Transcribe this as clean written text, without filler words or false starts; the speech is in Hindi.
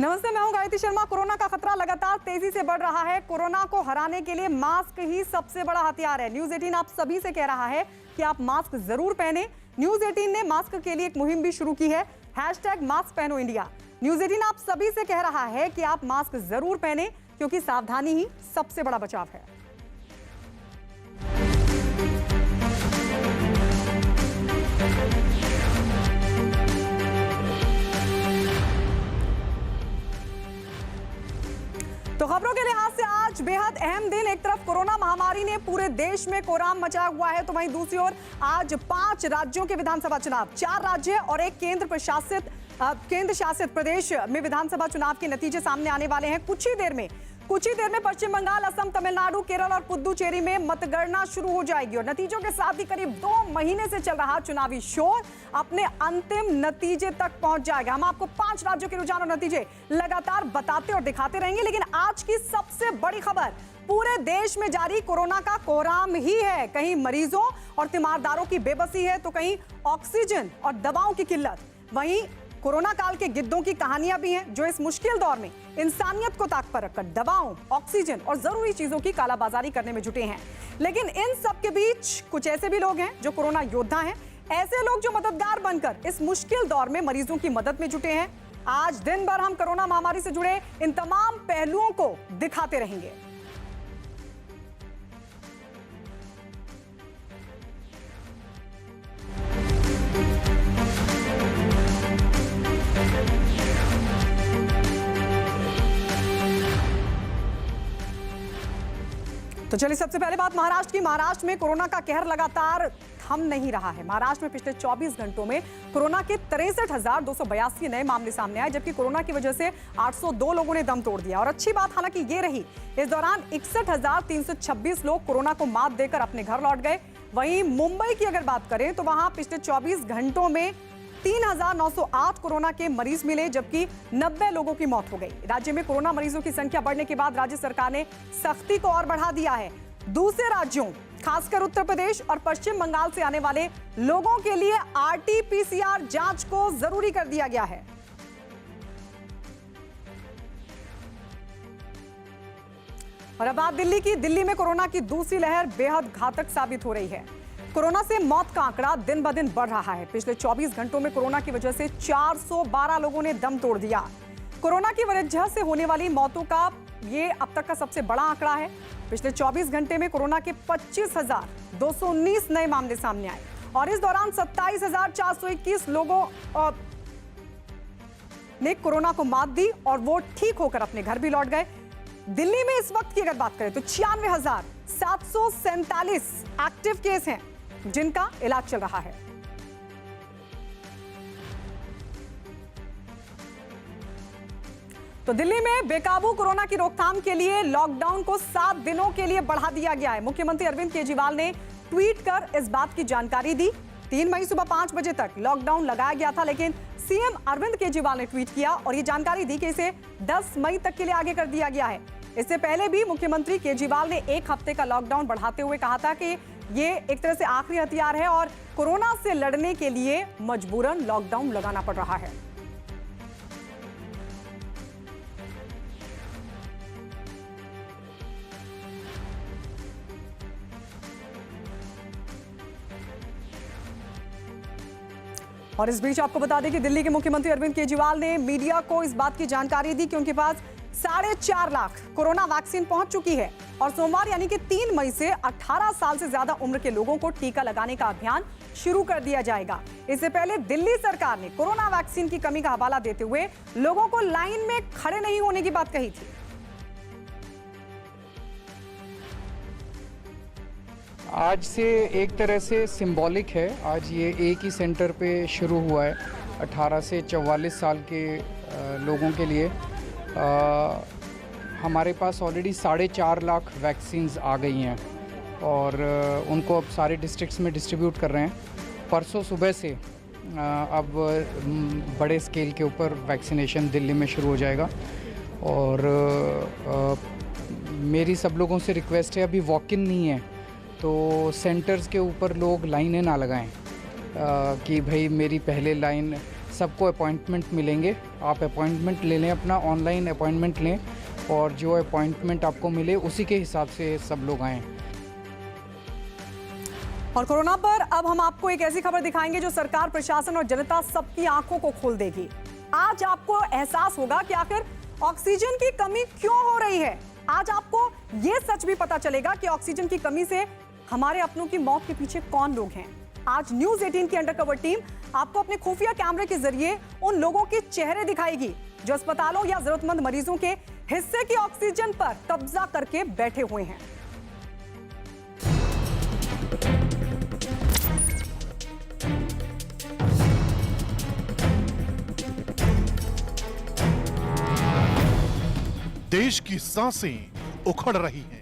नमस्ते, मैं हूं गायत्री शर्मा। कोरोना का खतरा लगातार तेजी से बढ़ रहा है। कोरोना को हराने के लिए मास्क ही सबसे बड़ा हथियार है। न्यूज़ 18 आप सभी से कह रहा है कि आप मास्क जरूर पहने। न्यूज़ 18 ने मास्क के लिए एक मुहिम भी शुरू की है, #मास्क पहनो इंडिया। न्यूज़ 18 आप सभी से कह रहा है कि आप मास्क जरूर पहने, क्योंकि सावधानी ही सबसे बड़ा बचाव है। तो खबरों के लिहाज से आज बेहद अहम दिन। एक तरफ कोरोना महामारी ने पूरे देश में कोहराम मचाया हुआ है, तो वहीं दूसरी ओर आज 5 राज्यों के विधानसभा चुनाव, 4 राज्य और एक केंद्र शासित प्रदेश में विधानसभा चुनाव के नतीजे सामने आने वाले हैं। कुछ ही देर में पश्चिम बंगाल, असम, तमिलनाडु, केरल और पुद्दुचेरी में मतगणना शुरू हो जाएगी और नतीजों के साथ ही करीब 2 महीने से चल रहा चुनावी शोर अपने अंतिम नतीजे तक पहुंच जाएगा। हम आपको 5 राज्यों के रुझान और नतीजे लगातार बताते और दिखाते रहेंगे, लेकिन आज की सबसे बड़ी खबर पूरे देश में जारी कोरोना का कोहराम ही है। कहीं मरीजों और तीमारदारों की बेबसी है, तो कहीं ऑक्सीजन और दवाओं की किल्लत। वहीं कोरोना काल के गिद्धों की कहानियां भी हैं, जो इस मुश्किल दौर में इंसानियत को ताक पर रखकर दवाओं, ऑक्सीजन और जरूरी चीजों की कालाबाजारी करने में जुटे हैं। लेकिन इन सब के बीच कुछ ऐसे भी लोग हैं जो कोरोना योद्धा हैं, ऐसे लोग जो मददगार बनकर इस मुश्किल दौर में मरीजों की मदद में जुटे हैं। आज दिन भर हम कोरोना महामारी से जुड़े इन तमाम पहलुओं को दिखाते रहेंगे। तो चलिए सबसे पहले बात महाराष्ट्र की। महाराष्ट्र में कोरोना का कहर लगातार थम नहीं रहा है। महाराष्ट्र में पिछले 24 घंटों में कोरोना के 63,282 नए मामले सामने आए, जबकि कोरोना की वजह से 802 लोगों ने दम तोड़ दिया। और अच्छी बात हालांकि ये रही, इस दौरान 61,326 लोग कोरोना को मात देकर अपने घर लौट गए। वहीं मुंबई की अगर बात करें तो वहां पिछले 24 घंटों में 3,908 कोरोना के मरीज मिले, जबकि 90 लोगों की मौत हो गई। राज्य में कोरोना मरीजों की संख्या बढ़ने के बाद राज्य सरकार ने सख्ती को और बढ़ा दिया है। दूसरे राज्यों, खासकर उत्तर प्रदेश और पश्चिम बंगाल से आने वाले लोगों के लिए RT-PCR जांच को जरूरी कर दिया गया है। और अब बात दिल्ली की। दिल्ली में कोरोना की दूसरी लहर बेहद घातक साबित हो रही है। कोरोना से मौत का आंकड़ा दिन ब दिन बढ़ रहा है। पिछले 24 घंटों में कोरोना की वजह से 412 लोगों ने दम तोड़ दिया। कोरोना की वजह से होने वाली मौतों का ये अब तक का सबसे बड़ा आंकड़ा है। पिछले 24 घंटे में कोरोना के 25,219 नए मामले सामने आए और इस दौरान 27,421 लोगों ने कोरोना को मात दी और वो ठीक होकर अपने घर भी लौट गए। दिल्ली में इस वक्त की अगर बात करें तो 96,747 एक्टिव केस हैं जिनका इलाज चल रहा है। तो दिल्ली में बेकाबू कोरोना की रोकथाम के लिए लॉकडाउन को 7 दिनों के लिए बढ़ा दिया गया है। मुख्यमंत्री अरविंद केजरीवाल ने ट्वीट कर इस बात की जानकारी दी। 3 मई सुबह 5 बजे तक लॉकडाउन लगाया गया था, लेकिन सीएम अरविंद केजरीवाल ने ट्वीट किया और ये जानकारी दी कि इसे 10 मई तक के लिए आगे कर दिया गया है। इससे पहले भी मुख्यमंत्री केजरीवाल ने 1 हफ्ते का लॉकडाउन बढ़ाते हुए कहा था कि ये एक तरह से आखिरी हथियार है और कोरोना से लड़ने के लिए मजबूरन लॉकडाउन लगाना पड़ रहा है। और इस बीच आपको बता दें कि दिल्ली के मुख्यमंत्री अरविंद केजरीवाल ने मीडिया को इस बात की जानकारी दी कि उनके पास 4.5 लाख कोरोना वैक्सीन पहुंच चुकी है और सोमवार यानी कि 3 मई से 18 साल से ज्यादा उम्र के लोगों को टीका लगाने का अभियान शुरू कर दिया जाएगा। इससे पहले दिल्ली सरकार ने कोरोना वैक्सीन की कमी का हवाला देते हुए लोगों को लाइन में खड़े नहीं होने की बात कही थी। आज से एक तरह से सिंबॉलिक है। आज ये एक ही सेंटर पे शुरू हुआ है 18 से 44 साल के लोगों के लिए। हमारे पास ऑलरेडी 4.5 लाख वैक्सीन्स आ गई हैं और उनको अब सारे डिस्ट्रिक्ट्स में डिस्ट्रीब्यूट कर रहे हैं। परसों सुबह से अब बड़े स्केल के ऊपर वैक्सीनेशन दिल्ली में शुरू हो जाएगा। और मेरी सब लोगों से रिक्वेस्ट है, अभी वॉक इन नहीं है तो सेंटर्स के ऊपर लोग लाइनें ना लगाएं कि भाई मेरी पहले लाइन सबको अपॉइंटमेंट मिलेंगे। आप अपॉइंटमेंट ले लें, अपना ऑनलाइन अपॉइंटमेंट लें और जो अपॉइंटमेंट आपको मिले उसी के हिसाब से सब लोग आएँ। और कोरोना पर अब हम आपको एक ऐसी खबर दिखाएंगे जो सरकार, प्रशासन और जनता सबकी आंखों को खोल देगी। आज आपको एहसास होगा कि आखिर ऑक्सीजन की कमी क्यों हो रही है। आज आपको यह सच भी पता चलेगा कि ऑक्सीजन की कमी से हमारे अपनों की मौत के पीछे कौन लोग हैं। आज न्यूज़ 18 की अंडरकवर टीम आपको अपने खुफिया कैमरे के जरिए उन लोगों के चेहरे दिखाएगी जो अस्पतालों या जरूरतमंद मरीजों के हिस्से की ऑक्सीजन पर कब्जा करके बैठे हुए हैं। देश की सांसें उखड़ रही हैं।